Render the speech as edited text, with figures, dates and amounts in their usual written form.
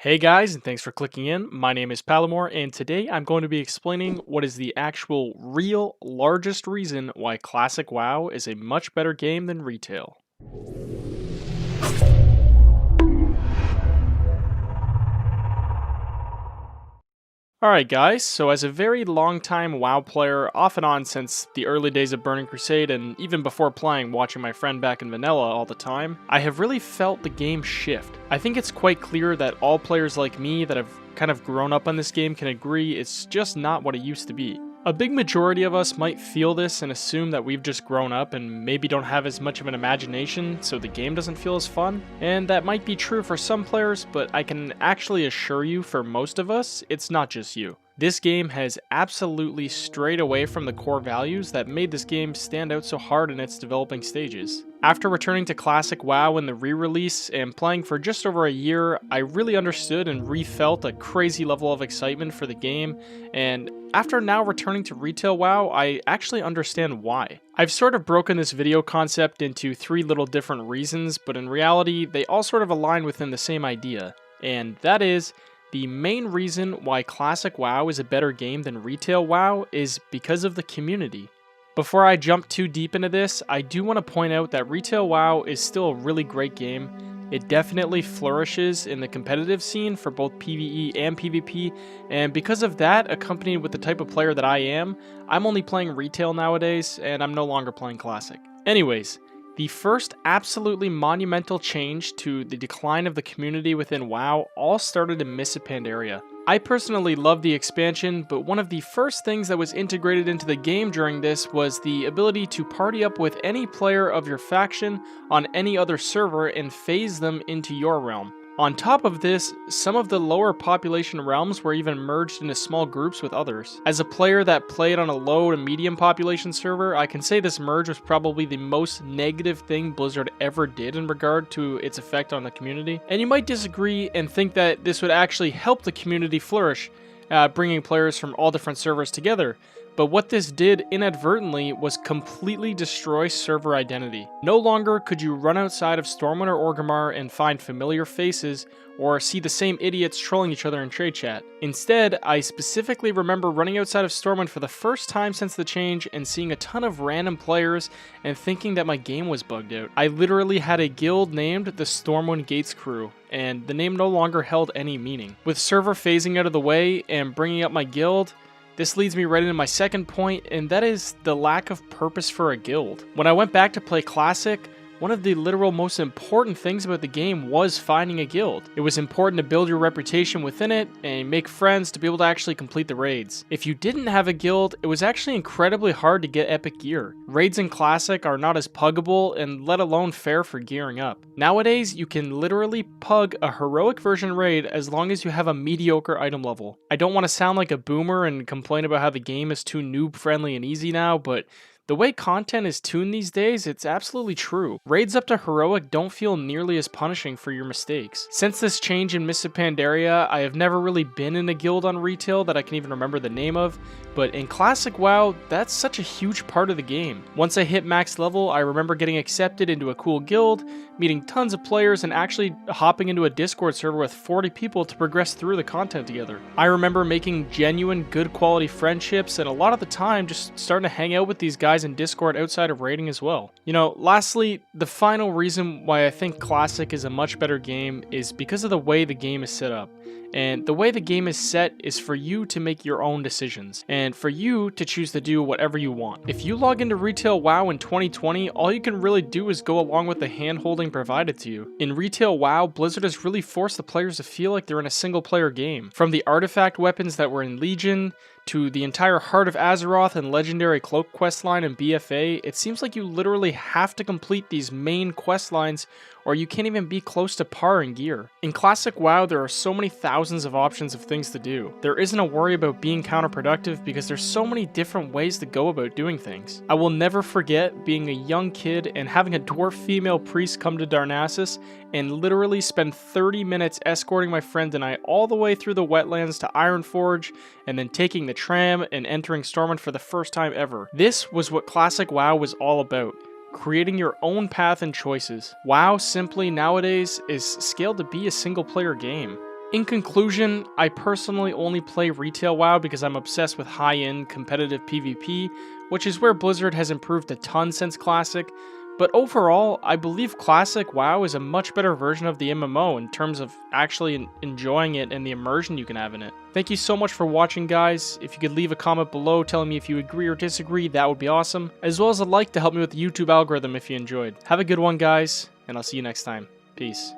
Hey guys, and thanks for clicking in. My name is Palomore, and today I'm going to be explaining what is the actual, real, largest reason why Classic WoW is a much better game than retail. Alright guys, so as a very long time WoW player, off and on since the early days of Burning Crusade and even before playing watching my friend back in vanilla all the time, I have really felt the game shift. I think it's quite clear that all players like me that have kind of grown up on this game can agree it's just not what it used to be. A big majority of us might feel this and assume that we've just grown up and maybe don't have as much of an imagination, so the game doesn't feel as fun. And that might be true for some players, but I can actually assure you for most of us, it's not just you. This game has absolutely strayed away from the core values that made this game stand out so hard in its developing stages. After returning to Classic WoW in the re-release and playing for just over a year, I really understood and re-felt a crazy level of excitement for the game, and after now returning to retail WoW, I actually understand why. I've sort of broken this video concept into three little different reasons, but in reality, they all sort of align within the same idea, and that is, the main reason why Classic WoW is a better game than retail WoW is because of the community. Before I jump too deep into this, I do want to point out that retail WoW is still a really great game. It definitely flourishes in the competitive scene for both PvE and PvP, and because of that, accompanied with the type of player that I am, I'm only playing retail nowadays, and I'm no longer playing Classic. Anyways, the first absolutely monumental change to the decline of the community within WoW all started in Mists of Pandaria. I personally love the expansion, but one of the first things that was integrated into the game during this was the ability to party up with any player of your faction on any other server and phase them into your realm. On top of this, some of the lower population realms were even merged into small groups with others. As a player that played on a low to medium population server, I can say this merge was probably the most negative thing Blizzard ever did in regard to its effect on the community. And you might disagree and think that this would actually help the community flourish, bringing players from all different servers together. But what this did inadvertently was completely destroy server identity. No longer could you run outside of Stormwind or Orgrimmar and find familiar faces or see the same idiots trolling each other in trade chat. Instead, I specifically remember running outside of Stormwind for the first time since the change and seeing a ton of random players and thinking that my game was bugged out. I literally had a guild named the Stormwind Gates Crew, and the name no longer held any meaning. With server phasing out of the way and bringing up my guild, this leads me right into my second point, and that is the lack of purpose for a guild. When I went back to play Classic, one of the literal most important things about the game was finding a guild. It was important to build your reputation within it and make friends to be able to actually complete the raids. If you didn't have a guild, it was actually incredibly hard to get epic gear. Raids in Classic are not as puggable and let alone fair for gearing up. Nowadays, you can literally pug a heroic version raid as long as you have a mediocre item level. I don't want to sound like a boomer and complain about how the game is too noob friendly and easy now, but the way content is tuned these days, it's absolutely true. Raids up to Heroic don't feel nearly as punishing for your mistakes. Since this change in Mists of Pandaria, I have never really been in a guild on retail that I can even remember the name of, but in Classic WoW, that's such a huge part of the game. Once I hit max level, I remember getting accepted into a cool guild, meeting tons of players, and actually hopping into a Discord server with 40 people to progress through the content together. I remember making genuine, good quality friendships, and a lot of the time just starting to hang out with these guys in Discord outside of raiding as well. You know, lastly, the final reason why I think Classic is a much better game is because of the way the game is set up. And the way the game is set is for you to make your own decisions, and for you to choose to do whatever you want. If you log into Retail WoW in 2020, all you can really do is go along with the hand-holding provided to you. In Retail WoW, Blizzard has really forced the players to feel like they're in a single-player game. From the artifact weapons that were in Legion, to the entire Heart of Azeroth and Legendary Cloak questline in BFA, it seems like you literally have to complete these main questlines or you can't even be close to par in gear. In Classic WoW, there are so many thousands of options of things to do. There isn't a worry about being counterproductive because there's so many different ways to go about doing things. I will never forget being a young kid and having a dwarf female priest come to Darnassus and literally spend 30 minutes escorting my friend and I all the way through the wetlands to Ironforge and then taking the tram and entering Stormwind for the first time ever. This was what Classic WoW was all about. Creating your own path and choices. WoW simply nowadays is scaled to be a single player game. In conclusion, I personally only play retail WoW because I'm obsessed with high-end competitive PvP, which is where Blizzard has improved a ton since Classic, but overall, I believe Classic WoW is a much better version of the MMO in terms of actually enjoying it and the immersion you can have in it. Thank you so much for watching, guys. If you could leave a comment below telling me if you agree or disagree, that would be awesome, as well as a like to help me with the YouTube algorithm if you enjoyed. Have a good one, guys, and I'll see you next time. Peace.